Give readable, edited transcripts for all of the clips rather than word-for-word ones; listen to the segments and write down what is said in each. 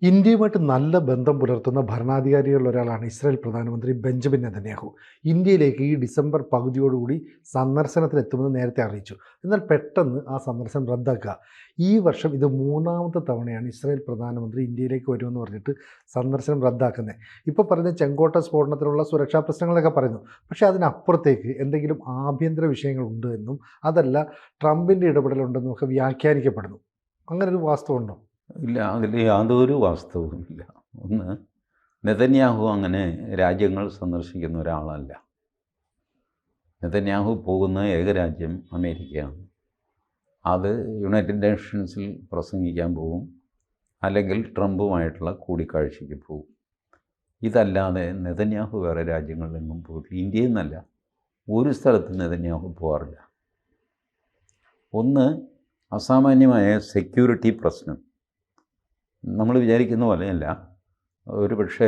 ഇന്ത്യയുമായിട്ട് നല്ല ബന്ധം പുലർത്തുന്ന ഭരണാധികാരികളിൽ ഒരാളാണ് ഇസ്രായേൽ പ്രധാനമന്ത്രി ബെഞ്ചമിൻ നെതന്യാഹു. ഇന്ത്യയിലേക്ക് ഈ ഡിസംബർ പകുതിയോടുകൂടി സന്ദർശനത്തിനെത്തുമെന്ന് നേരത്തെ അറിയിച്ചു. എന്നാൽ പെട്ടെന്ന് ആ സന്ദർശനം റദ്ദാക്കുക. ഈ വർഷം ഇത് മൂന്നാമത്തെ തവണയാണ് ഇസ്രായേൽ പ്രധാനമന്ത്രി ഇന്ത്യയിലേക്ക് വരുമെന്ന് പറഞ്ഞിട്ട് സന്ദർശനം റദ്ദാക്കുന്നത്. ഇപ്പോൾ പറയുന്ന ചെങ്കോട്ട സ്ഫോടനത്തിനുള്ള സുരക്ഷാ പ്രശ്നങ്ങളൊക്കെ പറയുന്നു. പക്ഷേ അതിനപ്പുറത്തേക്ക് എന്തെങ്കിലും ആഭ്യന്തര വിഷയങ്ങളുണ്ട് എന്നും അതല്ല ട്രംപിൻ്റെ ഇടപെടലുണ്ടെന്നും ഒക്കെ വ്യാഖ്യാനിക്കപ്പെടുന്നു. അങ്ങനൊരു വാസ്തവമുണ്ടോ? ഇല്ല, അതിൽ യാതൊരു വാസ്തവവുമില്ല. ഒന്ന്, നെതന്യാഹു അങ്ങനെ രാജ്യങ്ങൾ സന്ദർശിക്കുന്ന ഒരാളല്ല. നെതന്യാഹു പോകുന്ന ഏക രാജ്യം അമേരിക്കയാണ്. അത് യുണൈറ്റഡ് നേഷൻസിൽ പ്രസംഗിക്കാൻ പോകും, അല്ലെങ്കിൽ ട്രംപുമായിട്ടുള്ള കൂടിക്കാഴ്ചയ്ക്ക് പോകും. ഇതല്ലാതെ നെതന്യാഹു വേറെ രാജ്യങ്ങളിലെങ്ങും പോയിട്ടില്ല. ഇന്ത്യയിൽ നിന്നല്ല, ഒരു സ്ഥലത്ത് നെതന്യാഹു പോകാറില്ല. ഒന്ന്, അസാമാന്യമായ സെക്യൂരിറ്റി പ്രശ്നം. നമ്മൾ വിചാരിക്കുന്ന പോലെയല്ല. ഒരു പക്ഷേ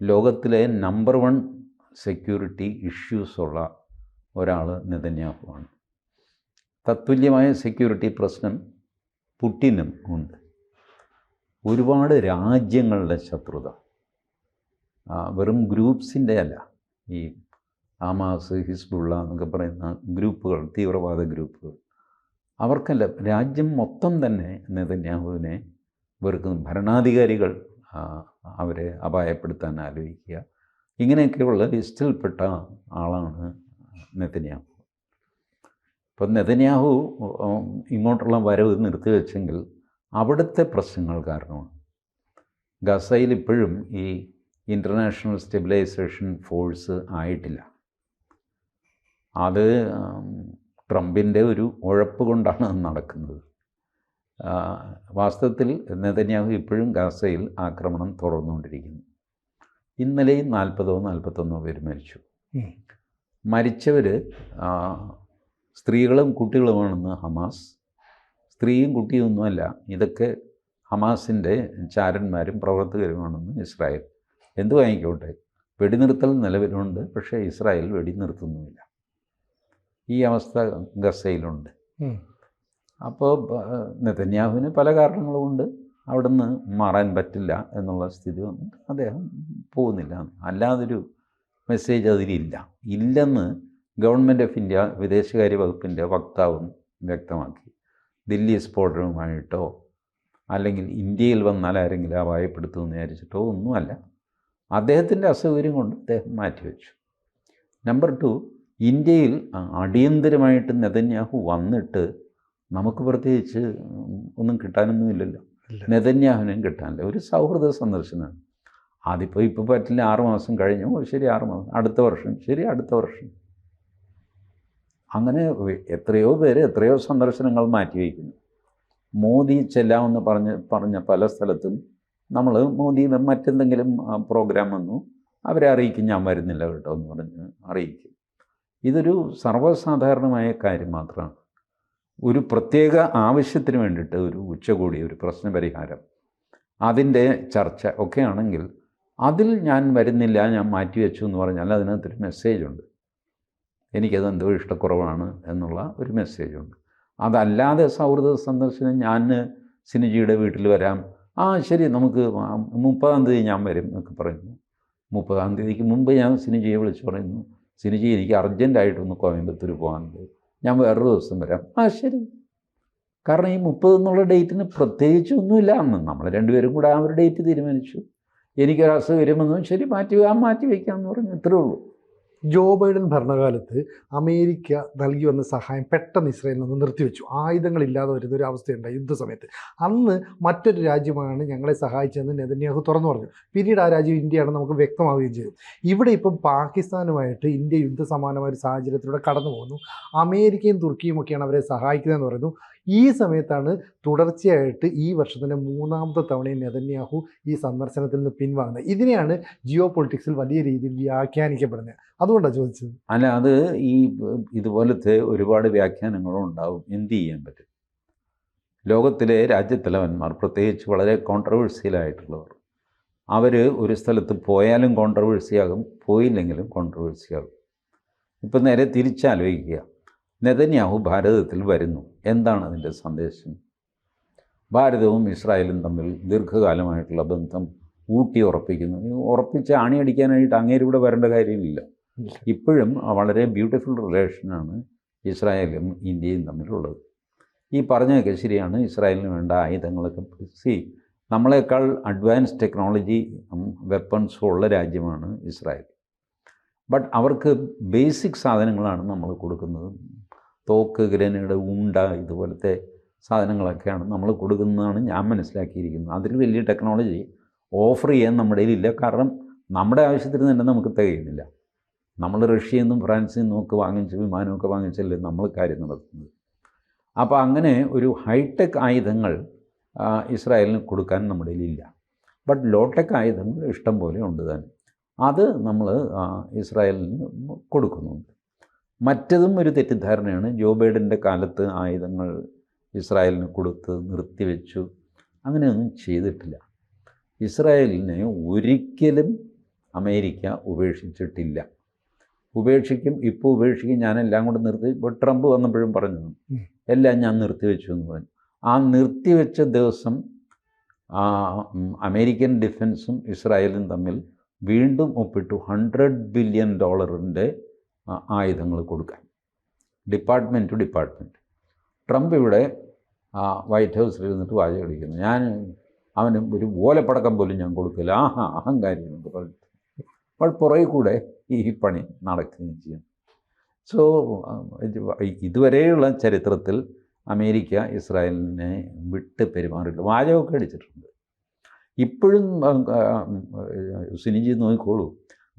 ലോകത്തിലെ നമ്പർ 1 സെക്യൂരിറ്റി ഇഷ്യൂസുള്ള ഒരാൾ നെതന്യാഹുവാണ്. തത്തുല്യമായ സെക്യൂരിറ്റി പ്രശ്നം പുടിനും ഉണ്ട്. ഒരുപാട് രാജ്യങ്ങളുടെ ശത്രുത, വെറും ഗ്രൂപ്പ്സിൻ്റെ അല്ല. ഈ ഹമാസ്, ഹിസ്ബുള്ള എന്നൊക്കെ പറയുന്ന ഗ്രൂപ്പുകൾ, തീവ്രവാദ ഗ്രൂപ്പുകൾ, അവർക്കല്ല, രാജ്യം മൊത്തം തന്നെ നെതന്യാഹുവിനെ വെറുക്കുന്ന ഭരണാധികാരികൾ അവരെ അപായപ്പെടുത്താൻ ആലോചിക്കുക. ഇങ്ങനെയൊക്കെയുള്ള ലിസ്റ്റിൽപ്പെട്ട ആളാണ് നെതന്യാഹു. ഇപ്പം നെതന്യാഹു ഇങ്ങോട്ടുള്ള വരവ് നിർത്തിവെച്ചെങ്കിൽ അവിടുത്തെ പ്രശ്നങ്ങൾ കാരണമാണ്. ഗസയിൽ ഇപ്പോഴും ഈ ഇൻ്റർനാഷണൽ സ്റ്റെബിലൈസേഷൻ ഫോഴ്സ് ആയിട്ടില്ല. അത് ട്രംപിൻ്റെ ഒരു ഉഴപ്പ് കൊണ്ടാണ് നടക്കുന്നത്. വാസ്തവത്തിൽ നെതന്യാഹു ഇപ്പോഴും ഗാസയിൽ ആക്രമണം തുടർന്നുകൊണ്ടിരിക്കുന്നു. ഇന്നലെയും 41 പേര് മരിച്ചു. മരിച്ചവർ സ്ത്രീകളും കുട്ടികളുമാണെന്ന് ഹമാസ്. സ്ത്രീയും കുട്ടിയൊന്നുമല്ല, ഇതൊക്കെ ഹമാസിൻ്റെ ചാരന്മാരും പ്രവർത്തകരുമാണെന്ന് ഇസ്രായേൽ. എന്തു വാങ്ങിക്കോട്ടെ, വെടിനിർത്തൽ നിലവിലുണ്ട്, പക്ഷേ ഇസ്രായേൽ വെടിനിർത്തുന്നുമില്ല. ഈ അവസ്ഥ ഗസയിലുണ്ട്. അപ്പോൾ നെതന്യാഹുവിന് പല കാരണങ്ങളുമുണ്ട്. അവിടുന്ന് മാറാൻ പറ്റില്ല എന്നുള്ള സ്ഥിതി വന്നിട്ട് അദ്ദേഹം പോകുന്നില്ല. അല്ലാതൊരു മെസ്സേജ് അതിലില്ല. ഇല്ലെന്ന് ഗവൺമെൻറ് ഓഫ് ഇന്ത്യ വിദേശകാര്യ വകുപ്പിൻ്റെ വക്താവും വ്യക്തമാക്കി. ദില്ലി സ്ഫോടനവുമായിട്ടോ അല്ലെങ്കിൽ ഇന്ത്യയിൽ വന്നാൽ ആരെങ്കിലും അപായപ്പെടുത്തുമെന്ന് വിചാരിച്ചിട്ടോ ഒന്നുമല്ല. അദ്ദേഹത്തിൻ്റെ അസൗകര്യം കൊണ്ട് അദ്ദേഹം മാറ്റിവെച്ചു. നമ്പർ 2, ഇന്ത്യയിൽ അടിയന്തരമായിട്ട് നെതന്യാഹു വന്നിട്ട് നമുക്ക് പ്രത്യേകിച്ച് ഒന്നും കിട്ടാനൊന്നുമില്ലല്ലോ. നെതന്യാഹുവിനും കിട്ടാനില്ല. ഒരു സൗഹൃദ സന്ദർശനമാണ്. ഇപ്പോൾ പറ്റില്ല, 6 മാസം കഴിഞ്ഞു, ശരി 6 മാസം, അടുത്ത വർഷം, ശരി അടുത്ത വർഷം. അങ്ങനെ എത്രയോ പേര് എത്രയോ സന്ദർശനങ്ങൾ മാറ്റിവെക്കുന്നു. മോദി ചെല്ലാമെന്ന് പറഞ്ഞ പല സ്ഥലത്തും നമ്മൾ മോദി മറ്റെന്തെങ്കിലും പ്രോഗ്രാം വന്നു അവരെ അറിയിക്കും, ഞാൻ വരുന്നില്ല കേട്ടോ എന്ന് പറഞ്ഞ് അറിയിക്കും. ഇതൊരു സർവ്വസാധാരണമായ കാര്യം മാത്രമാണ്. ഒരു പ്രത്യേക ആവശ്യത്തിന് വേണ്ടിയിട്ട് ഒരു ഉച്ചകോടി, ഒരു പ്രശ്നപരിഹാരം, അതിൻ്റെ ചർച്ച ഒക്കെ ആണെങ്കിൽ അതിൽ ഞാൻ വരുന്നില്ല, ഞാൻ മാറ്റിവെച്ചു എന്ന് പറഞ്ഞാൽ അതിനകത്തൊരു മെസ്സേജുണ്ട്. എനിക്കതെന്തോ ഇഷ്ടക്കുറവാണ് എന്നുള്ള ഒരു മെസ്സേജുണ്ട്. അതല്ലാതെ സൗഹൃദ സന്ദർശനം, ഞാൻ സിനിജിയുടെ വീട്ടിൽ വരാം, ശരി നമുക്ക് 30-ാം തീയതി ഞാൻ വരും എന്നൊക്കെ പറയുന്നു. 30-ാം തീയതിക്ക് മുമ്പ് ഞാൻ സിനിജിയെ വിളിച്ച് പറയുന്നു, സിനിജി എനിക്ക് അർജൻറ്റായിട്ടൊന്ന് കോയമ്പത്തൂർ പോകാനുണ്ട്, ഞാൻ വേറൊരു ദിവസം വരാം. ശരി. കാരണം ഈ 30 എന്നുള്ള ഡേറ്റിന് പ്രത്യേകിച്ചൊന്നുമില്ല. നമ്മൾ രണ്ടുപേരും കൂടെ ആ ഒരു ഡേറ്റ് തീരുമാനിച്ചു. എനിക്കൊരസുഖം വന്നു, ശരി മാറ്റി വയ്ക്കാമെന്ന് പറഞ്ഞു. ഇത്രേ ഉള്ളൂ. ജോ ബൈഡൻ ഭരണകാലത്ത് അമേരിക്ക നൽകി വന്ന സഹായം പെട്ടെന്ന് ഇസ്രായേലിൽ നിന്ന് നിർത്തിവെച്ചു. ആയുധങ്ങളില്ലാതെ വരുന്നൊരു അവസ്ഥയുണ്ടായി യുദ്ധസമയത്ത്. അന്ന് മറ്റൊരു രാജ്യമാണ് ഞങ്ങളെ സഹായിച്ചതെന്ന് നെതന്യാഹു തുറന്നു പറഞ്ഞു. പിന്നീട് ആ രാജ്യം ഇന്ത്യയാണെന്ന് നമുക്ക് വ്യക്തമാവുകയും ചെയ്തു. ഇവിടെ ഇപ്പം പാകിസ്ഥാനുമായിട്ട് ഇന്ത്യ യുദ്ധസമാനമായ ഒരു സാഹചര്യത്തിലൂടെ കടന്നു പോകുന്നു. അമേരിക്കയും തുർക്കിയും ഒക്കെയാണ് അവരെ സഹായിക്കുന്നതെന്ന് പറയുന്നു. ഈ സമയത്താണ് തുടർച്ചയായിട്ട് ഈ വർഷത്തിൻ്റെ 3ാമത്തെ തവണയും നെതന്യാഹു ഈ സന്ദർശനത്തിൽ നിന്ന് പിൻവാങ്ങുന്നത്. ഇതിനെയാണ് ജിയോ പൊളിറ്റിക്സിൽ വലിയ രീതിയിൽ വ്യാഖ്യാനിക്കപ്പെടുന്നത്. അതുകൊണ്ടാണ് ചോദിച്ചത്. അല്ല, അത് ഇതുപോലത്തെ ഒരുപാട് വ്യാഖ്യാനങ്ങളും ഉണ്ടാവും. എന്ത് ചെയ്യാൻ പറ്റും? ലോകത്തിലെ രാജ്യത്തലവന്മാർ, പ്രത്യേകിച്ച് വളരെ കോൺട്രവേഴ്സ്യലായിട്ടുള്ളവർ, അവർ ഒരു സ്ഥലത്ത് പോയാലും കോൺട്രവേഴ്സിയാകും, പോയില്ലെങ്കിലും കോൺട്രവേഴ്സിയാകും. ഇപ്പം നേരെ തിരിച്ചാലോചിക്കുക. നെതന്യാഹു ഭാരതത്തിൽ വരുന്നു, എന്താണ് അതിൻ്റെ സന്ദേശം? ഭാരതവും ഇസ്രായേലും തമ്മിൽ ദീർഘകാലമായിട്ടുള്ള ബന്ധം ഉറപ്പിക്കുന്നു. ഉറപ്പിച്ച് അണിയടിക്കാനായിട്ട് അങ്ങേര് ഇവിടെ വരേണ്ട കാര്യമില്ല. ഇപ്പോഴും വളരെ ബ്യൂട്ടിഫുൾ റിലേഷനാണ് ഇസ്രായേലും ഇന്ത്യയും തമ്മിലുള്ളത്. ഈ പറഞ്ഞതൊക്കെ ശരിയാണ്. ഇസ്രായേലിന് വേണ്ട ആയുധങ്ങളൊക്കെ നമ്മളെക്കാൾ അഡ്വാൻസ് ടെക്നോളജി വെപ്പൺസും ഉള്ള രാജ്യമാണ് ഇസ്രായേൽ. ബട്ട് അവർക്ക് ബേസിക് സാധനങ്ങളാണ് നമ്മൾ കൊടുക്കുന്നത്. തോക്ക്, ഗ്രനേഡ്, ഉണ്ട ഇതുപോലത്തെ സാധനങ്ങളൊക്കെയാണ് നമ്മൾ കൊടുക്കുന്നതാണ് ഞാൻ മനസ്സിലാക്കിയിരിക്കുന്നത്. അതിൽ വലിയ ടെക്നോളജി ഓഫർ ചെയ്യാൻ നമ്മുടെ കയ്യിലില്ല. കാരണം നമ്മുടെ ആവശ്യത്തിന് തന്നെ നമുക്ക് തികയുന്നില്ല. നമ്മൾ റഷ്യയിൽ നിന്നും ഫ്രാൻസിൽ നിന്നും ഒക്കെ വാങ്ങിച്ച് വിമാനമൊക്കെ വാങ്ങിച്ചല്ലേ നമ്മൾ കാര്യം നടത്തുന്നത്. അപ്പോൾ അങ്ങനെ ഒരു ഹൈടെക് ആയുധങ്ങൾ ഇസ്രായേലിന് കൊടുക്കാൻ നമ്മുടെ കയ്യിലില്ല. ബട്ട് ലോടെക് ആയുധങ്ങൾ ഇഷ്ടം പോലെ ഉണ്ട് താനും. അത് നമ്മൾ ഇസ്രായേലിന് കൊടുക്കുന്നുണ്ട്. മറ്റതും ഒരു തെറ്റിദ്ധാരണയാണ്. ജോ ബൈഡൻ്റെ കാലത്ത് ആയുധങ്ങൾ ഇസ്രായേലിന് കൊടുത്ത് നിർത്തിവെച്ചു. അങ്ങനെയൊന്നും ചെയ്തിട്ടില്ല. ഇസ്രായേലിനെ ഒരിക്കലും അമേരിക്ക ഉപേക്ഷിച്ചിട്ടില്ല. ഉപേക്ഷിക്കും, ഇപ്പോൾ ഉപേക്ഷിക്കും, ഞാനെല്ലാം കൂടെ നിർത്തി. ഇപ്പോൾ ട്രംപ് വന്നപ്പോഴും പറഞ്ഞു എല്ലാം ഞാൻ നിർത്തിവെച്ചു എന്ന് പറഞ്ഞു. ആ നിർത്തിവെച്ച ദിവസം അമേരിക്കൻ ഡിഫൻസും ഇസ്രായേലും തമ്മിൽ വീണ്ടും ഒപ്പിട്ടു $100 ബില്യൺ ആയുധങ്ങൾ കൊടുക്കാൻ, ഡിപ്പാർട്ട്മെൻറ്റ് ടു ഡിപ്പാർട്ട്മെൻറ്റ്. ട്രംപ് ഇവിടെ വൈറ്റ് ഹൗസിൽ ഇരുന്നിട്ട് വാചകം അടിക്കുന്നു, ഞാൻ അവന് ഒരു ഓലപ്പടക്കം പോലും ഞാൻ കൊടുക്കില്ല, അഹങ്കാരി എന്നൊക്കെ പറഞ്ഞു. അപ്പോൾ പുറകെ കൂടെ ഈ പണി നടക്കുകയും ചെയ്യും. സോ ഇതുവരെയുള്ള ചരിത്രത്തിൽ അമേരിക്ക ഇസ്രായേലിനെ വിട്ട് പെരുമാറിയിട്ട് വാചകമൊക്കെ അടിച്ചിട്ടുണ്ട്. ഇപ്പോഴും സുനിജി നോക്കിക്കോളൂ,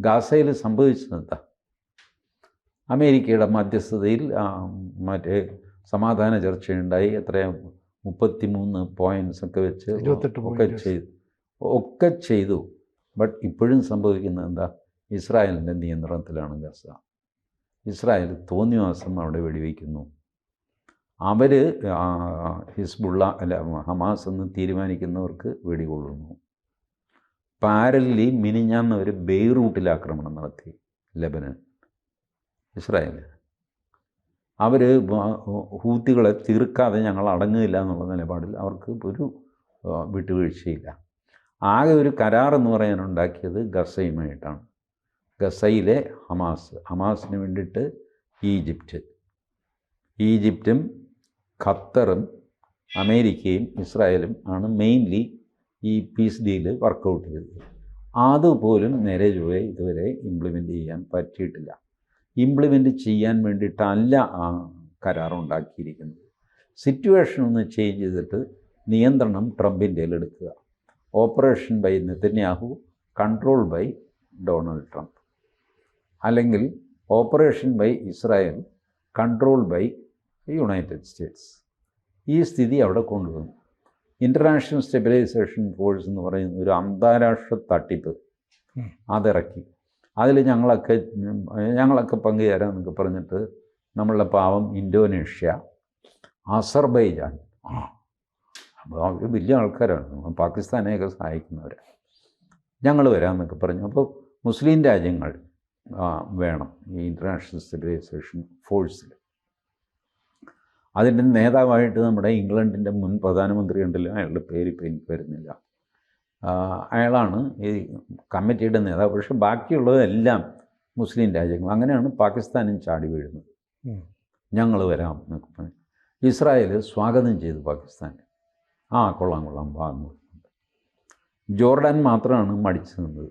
ഗാസയിൽ സംഭവിച്ചതെന്താ? അമേരിക്കയുടെ മധ്യസ്ഥതയിൽ മറ്റേ സമാധാന ചർച്ചയുണ്ടായി. എത്രയും 33 പോയിൻറ്റ്സ് ഒക്കെ വെച്ച് ഒക്കെ ചെയ്തു. ബട്ട് ഇപ്പോഴും സംഭവിക്കുന്നത് എന്താ? ഇസ്രായേലിൻ്റെ നിയന്ത്രണത്തിലാണ് ഗസ. ഇസ്രായേൽ തോന്നിവാസം അവിടെ വെടിവെക്കുന്നു. അവർ ഹിസ്ബുള്ള അല്ല ഹമാസ് എന്ന് തീരുമാനിക്കുന്നവർക്ക് വെടികൊള്ളുന്നു. പാരലി മിനിഞ്ഞാന്നവർ ബെയ്റൂട്ടിൽ ആക്രമണം നടത്തി, ലെബനൻ, ഇസ്രായേൽ. അവർ ഹൂത്തികളെ തീർക്കാതെ ഞങ്ങൾ അടങ്ങില്ല എന്നുള്ള നിലപാടിൽ അവർക്ക് ഒരു വിട്ടുവീഴ്ചയില്ല. ആകെ ഒരു കരാർ എന്ന് പറയാനുണ്ടാക്കിയത് ഗസയുമായിട്ടാണ്. ഗസയിലെ ഹമാസിന് വേണ്ടിയിട്ട് ഈജിപ്റ്റും ഖത്തറും അമേരിക്കയും ഇസ്രായേലും ആണ് മെയിൻലി ഈ പീസ് ഡീല് വർക്കൗട്ട് ചെയ്തത്. അതുപോലും നേരെ ചൊവ്വേ ഇതുവരെ ഇംപ്ലിമെൻ്റ് ചെയ്യാൻ പറ്റിയിട്ടില്ല. ഇംപ്ലിമെൻ്റ് ചെയ്യാൻ വേണ്ടിയിട്ടല്ല ആ കരാറുണ്ടാക്കിയിരിക്കുന്നത്. സിറ്റുവേഷൻ ഒന്ന് ചേഞ്ച് ചെയ്തിട്ട് നിയന്ത്രണം ട്രംപിൻ്റെ എടുക്കുക. Operation by Netanyahu, control by Donald Trump. അല്ലെങ്കിൽ operation by Israel, control by United States. ഈ സ്ഥിതി അവിടെ കൊണ്ടുവന്നു. ഇൻ്റർനാഷണൽ സ്റ്റെബിലൈസേഷൻ ഫോഴ്സ് എന്ന് പറയുന്ന ഒരു അന്താരാഷ്ട്ര തട്ടിപ്പ് അതിറക്കി. അതിൽ ഞങ്ങളൊക്കെ പങ്കുചേരാമെന്നൊക്കെ പറഞ്ഞിട്ട് നമ്മളുടെ പാവം ഇന്തോനേഷ്യ, അസർബൈജാൻ, അപ്പോൾ അവർ വലിയ ആൾക്കാരാണ്, പാകിസ്ഥാനെയൊക്കെ സഹായിക്കുന്നവരാണ്, ഞങ്ങൾ വരാമെന്നൊക്കെ പറഞ്ഞു. അപ്പോൾ മുസ്ലിം രാജ്യങ്ങൾ വേണം ഈ ഇൻ്റർനാഷണൽ സ്റ്റെബിലൈസേഷൻ ഫോഴ്സിൽ. അതിൻ്റെ നേതാവായിട്ട് നമ്മുടെ ഇംഗ്ലണ്ടിൻ്റെ മുൻ പ്രധാനമന്ത്രി ഉണ്ടല്ലോ, അയാളുടെ പേര് ഇപ്പോൾ എനിക്ക് വരുന്നില്ല, അയാളാണ് ഈ കമ്മിറ്റിയുടെ നേതാവ്. പക്ഷേ ബാക്കിയുള്ളതെല്ലാം മുസ്ലിം രാജ്യങ്ങൾ. അങ്ങനെയാണ് പാകിസ്ഥാനും ചാടി വീഴുന്നത്. ഞങ്ങൾ വരാം എന്നൊക്കെ പറഞ്ഞു. ഇസ്രായേൽ സ്വാഗതം ചെയ്തു പാകിസ്ഥാൻ. കൊള്ളാം വാങ്ങുന്നു. ജോർഡാൻ മാത്രമാണ് മടിച്ചു നിന്നത്.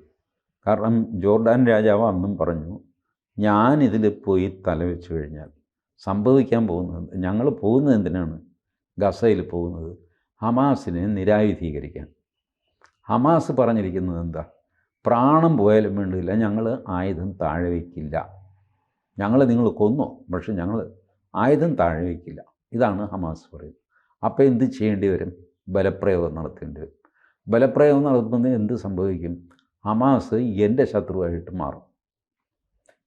കാരണം ജോർഡാൻ രാജാവ് അന്നും പറഞ്ഞു, ഞാനിതിൽ പോയി തലവെച്ച് കഴിഞ്ഞാൽ സംഭവിക്കാൻ പോകുന്നത്, ഞങ്ങൾ പോകുന്നത് എന്തിനാണ്? ഗസയിൽ പോകുന്നത് ഹമാസിനെ നിരായുധീകരിക്കാൻ. ഹമാസ് പറഞ്ഞിരിക്കുന്നത് എന്താ? പ്രാണം പോയാലും വേണ്ടില്ല, ഞങ്ങൾ ആയുധം താഴെ വയ്ക്കില്ല. നിങ്ങൾ കൊന്നോ, പക്ഷെ ഞങ്ങൾ ആയുധം താഴെ വയ്ക്കില്ല. ഇതാണ് ഹമാസ് പറയുന്നത്. അപ്പോൾ എന്ത് ചെയ്യേണ്ടി വരും? ബലപ്രയോഗം നടത്തേണ്ടി വരും. ബലപ്രയോഗം നടത്തുന്നത് എന്ത് സംഭവിക്കും? ഹമാസ് എൻ്റെ ശത്രുവായിട്ട് മാറും.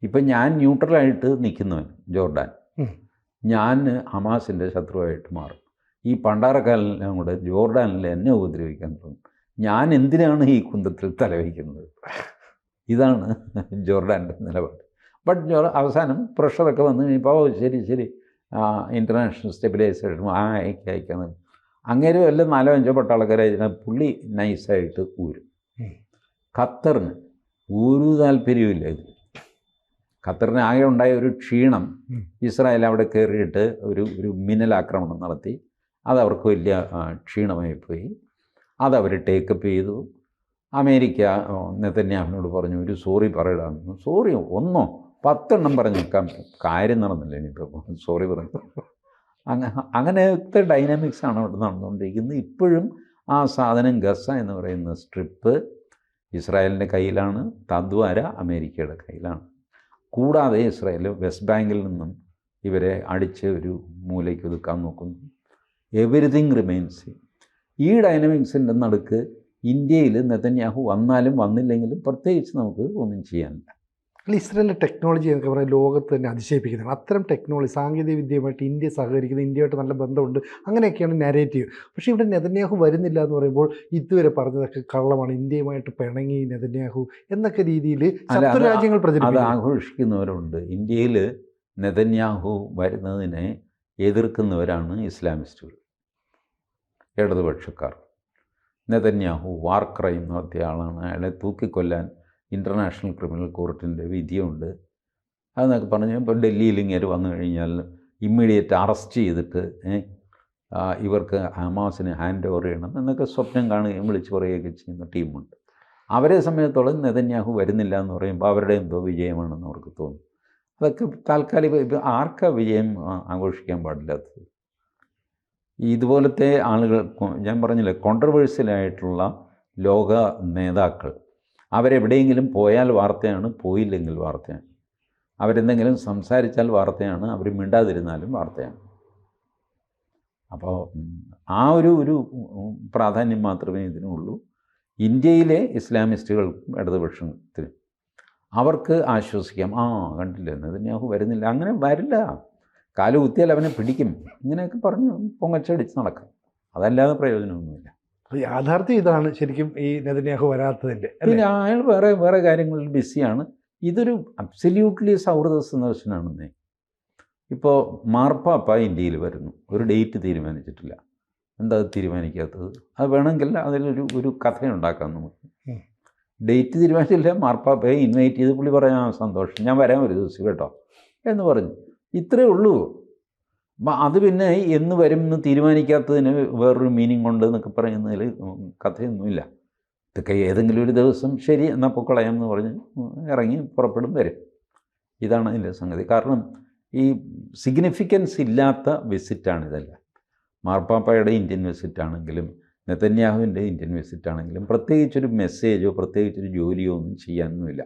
ഇപ്പം ഞാൻ ന്യൂട്രലായിട്ട് നിൽക്കുന്നവൻ ജോർഡാൻ, ഞാൻ ഹമാസിൻ്റെ ശത്രുവായിട്ട് മാറും. ഈ പണ്ടാരക്കാലെല്ലാം കൂടെ ജോർഡാനിൽ എന്നെ ഉപദ്രവിക്കാൻ തുടങ്ങും. ഞാൻ എന്തിനാണ് ഈ കുന്തത്തിൽ തലവയ്ക്കുന്നത്? ഇതാണ് ജോർഡാൻ്റെ നിലപാട്. ബട്ട് അവസാനം പ്രഷറൊക്കെ വന്ന് കഴിഞ്ഞപ്പോൾ ശരി ഇൻ്റർനാഷണൽ സ്റ്റെബിലൈസേഷൻ അയക്കാൻ. അങ്ങേരും എല്ലാം 4-5 പട്ടാളക്കാരെ പുള്ളി നൈസായിട്ട് ഊരും. ഖത്തറിന് ഒരു താല്പര്യമില്ല ഇത്. ഖത്തറിന് ആകെ ഉണ്ടായ ഒരു ക്ഷീണം, ഇസ്രായേൽ അവിടെ കയറിയിട്ട് ഒരു മിന്നലാക്രമണം നടത്തി. അതവർക്ക് വലിയ ക്ഷീണമായിപ്പോയി. അതവർ ടേക്കപ്പ് ചെയ്തു. അമേരിക്ക നെതന്യാഹുവിനോട് പറഞ്ഞു ഒരു സോറി പറയടാന്ന്. സോറി 1-10 പറഞ്ഞേക്കാം, കാര്യം നടന്നില്ല, ഇനിയിപ്പോൾ സോറി പറഞ്ഞു. അങ്ങനത്തെ ഡൈനാമിക്സാണ് അവിടെ നടന്നുകൊണ്ടിരിക്കുന്നത്. ഇപ്പോഴും ആ സാധനം ഗസ എന്ന് പറയുന്ന സ്ട്രിപ്പ് ഇസ്രായേലിൻ്റെ കയ്യിലാണ്, തദ്വാര അമേരിക്കയുടെ കയ്യിലാണ്. കൂടാതെ ഇസ്രായേൽ വെസ്റ്റ് ബാങ്കിൽ നിന്നും ഇവരെ അടിച്ച് ഒരു മൂലയ്ക്ക് ഒതുക്കാൻ നോക്കുന്നു. Everything remains. ഈ ഡൈനാമിക്സിൻ്റെ നടുക്ക് ഇന്ത്യയിൽ നെതന്യാഹു വന്നാലും വന്നില്ലെങ്കിലും പ്രത്യേകിച്ച് നമുക്ക് ഒന്നും ചെയ്യാനില്ല. അല്ല, ഇസ്രായേലിൻ്റെ ടെക്നോളജി എന്നൊക്കെ പറയുന്നത് ലോകത്ത് തന്നെ അതിശയിപ്പിക്കുന്നതാണ്. അത്തരം ടെക്നോളജി, സാങ്കേതിക വിദ്യയുമായിട്ട് ഇന്ത്യ സഹകരിക്കുന്നത്, ഇന്ത്യയായിട്ട് നല്ല ബന്ധമുണ്ട്, അങ്ങനെയൊക്കെയാണ് നാരേറ്റീവ്. പക്ഷേ ഇവിടെ നെതന്യാഹു വരുന്നില്ല എന്ന് പറയുമ്പോൾ ഇതുവരെ പറഞ്ഞതൊക്കെ കള്ളമാണ്, ഇന്ത്യയുമായിട്ട് പിണങ്ങി നെതന്യാഹു എന്നൊക്കെ രീതിയിൽ രാജ്യങ്ങൾ അത് പ്രചരിപ്പിക്കുന്നു. ആഘോഷിക്കുന്നവരുണ്ട്. ഇന്ത്യയിൽ നെതന്യാഹു വരുന്നതിനെ എതിർക്കുന്നവരാണ് ഇസ്ലാമിസ്റ്റുകൾ, ഇടതുപക്ഷക്കാർ. നെതന്യാഹു വാർ ക്രൈം നടത്തിയ ആളാണ്, അയാളെ തൂക്കിക്കൊല്ലാൻ ഇൻ്റർനാഷണൽ ക്രിമിനൽ കോർട്ടിൻ്റെ വിധിയുണ്ട്. അതെന്നൊക്കെ പറഞ്ഞ് ഇപ്പോൾ ഡൽഹിയിൽ ഇങ്ങനെ വന്നു കഴിഞ്ഞാൽ ഇമ്മീഡിയറ്റ് അറസ്റ്റ് ചെയ്തിട്ട് ഇവർക്ക് ഹമാസിന് ഹാൻഡ് ഓവർ ചെയ്യണം എന്നൊക്കെ സ്വപ്നം കാണുകയും വിളിച്ചു പറയുകയൊക്കെ ചെയ്യുന്ന ടീമുണ്ട്. അവരെ സമയത്തോളം നെതന്യാഹു വരുന്നില്ല എന്ന് പറയുമ്പോൾ അവരുടെ എന്തോ വിജയമാണെന്ന് അവർക്ക് തോന്നും. അതൊക്കെ താൽക്കാലിക. ആർക്കാ വിജയം ആഘോഷിക്കാൻ പാടില്ലാത്തത്? ഇതുപോലത്തെ ആളുകൾ, ഞാൻ പറഞ്ഞില്ലേ, കോൺട്രവേഴ്സ്യലായിട്ടുള്ള ലോക നേതാക്കൾ, അവരെവിടെയെങ്കിലും പോയാൽ വാർത്തയാണ്, പോയില്ലെങ്കിൽ വാർത്തയാണ്. അവരെന്തെങ്കിലും സംസാരിച്ചാൽ വാർത്തയാണ്, അവർ മിണ്ടാതിരുന്നാലും വാർത്തയാണ്. അപ്പോൾ ആ ഒരു പ്രാധാന്യം മാത്രമേ ഇതിനുള്ളൂ. ഇന്ത്യയിലെ ഇസ്ലാമിസ്റ്റുകൾക്കും ഇടതുപക്ഷത്തിനും അവർക്ക് ആശ്വസിക്കാം. കണ്ടില്ല, നെതന്യാഹു വരുന്നില്ല, അങ്ങനെ വരില്ല, കാല് കുത്തിയാൽ അവനെ പിടിക്കും, ഇങ്ങനെയൊക്കെ പറഞ്ഞ് പൊങ്ങച്ചടിച്ച് നടക്കാം. അതല്ലാതെ പ്രയോജനമൊന്നുമില്ല. യാഥാർത്ഥ്യം ഇതാണ് ശരിക്കും ഈ നെതന്യാഹു വരാത്തതിൻ്റെ. പിന്നെ അയാൾ വേറെ കാര്യങ്ങളിൽ ബിസിയാണ്. ഇതൊരു അബ്സല്യൂട്ട്ലി സൗഹൃദ സന്ദർശനമാണെന്നേ. ഇപ്പോൾ മാർപ്പാപ്പ ഇന്ത്യയിൽ വരുന്നു, ഒരു ഡേറ്റ് തീരുമാനിച്ചിട്ടില്ല. എന്താ തീരുമാനിക്കാത്തത്? അത് വേണമെങ്കിൽ അതിലൊരു കഥയുണ്ടാക്കാം നമുക്ക്. ഡേറ്റ് തീരുമാനിച്ചില്ല, മാർപ്പാപ്പയെ ഇൻവൈറ്റ് ചെയ്ത് പുള്ളി പറയാൻ സന്തോഷം, ഞാൻ വരാൻ ഒരു ദിവസം കേട്ടോ എന്ന് പറഞ്ഞു. ഇത്രയേ ഉള്ളൂ. അത് പിന്നെ എന്ന് വരും എന്ന് തീരുമാനിക്കാത്തതിന് വേറൊരു മീനിങ് ഉണ്ട് എന്നൊക്കെ പറയുന്നതിൽ കഥയൊന്നുമില്ല. ഇതൊക്കെ ഏതെങ്കിലും ഒരു ദിവസം ശരി എന്നാൽ പൊക്കളയാം എന്ന് പറഞ്ഞ് ഇറങ്ങി പുറപ്പെടും, വരും. ഇതാണ് അതിൻ്റെ സംഗതി. കാരണം ഈ സിഗ്നിഫിക്കൻസ് ഇല്ലാത്ത വിസിറ്റാണിതല്ല. മാർപ്പാപ്പയുടെ ഇന്ത്യൻ വിസിറ്റാണെങ്കിലും നെതന്യാഹുവിൻ്റെ ഇന്ത്യൻ വിസിറ്റാണെങ്കിലും പ്രത്യേകിച്ചൊരു മെസ്സേജോ പ്രത്യേകിച്ചൊരു ജോലിയോ ഒന്നും ചെയ്യാനൊന്നുമില്ല.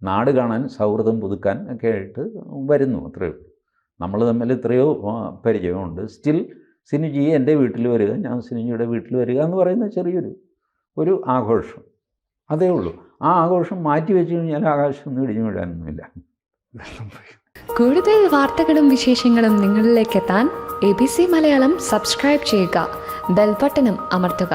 നാട് കാണാൻ, സൗഹൃദം പുതുക്കാൻ ഒക്കെ ആയിട്ട് വരുന്നു, അത്രയേ ഉള്ളൂ. നമ്മൾ തമ്മിൽ എത്രയോ പരിചയമുണ്ട്. സ്റ്റിൽ സിനുജി എൻ്റെ വീട്ടിൽ വരിക, ഞാൻ സിനുജിയുടെ വീട്ടിൽ വരിക എന്ന് പറയുന്ന ചെറിയൊരു ആഘോഷം, അതേ ഉള്ളൂ. ആ ആഘോഷം മാറ്റി വെച്ച് കഴിഞ്ഞാൽ ആകാശമൊന്നും ഇടിഞ്ഞു വിടാനൊന്നുമില്ല. കൂടുതൽ വാർത്തകളും വിശേഷങ്ങളും നിങ്ങളിലേക്ക് എത്താൻ ABC മലയാളം സബ്സ്ക്രൈബ് ചെയ്യുക, ബെൽ ബട്ടണും അമർത്തുക.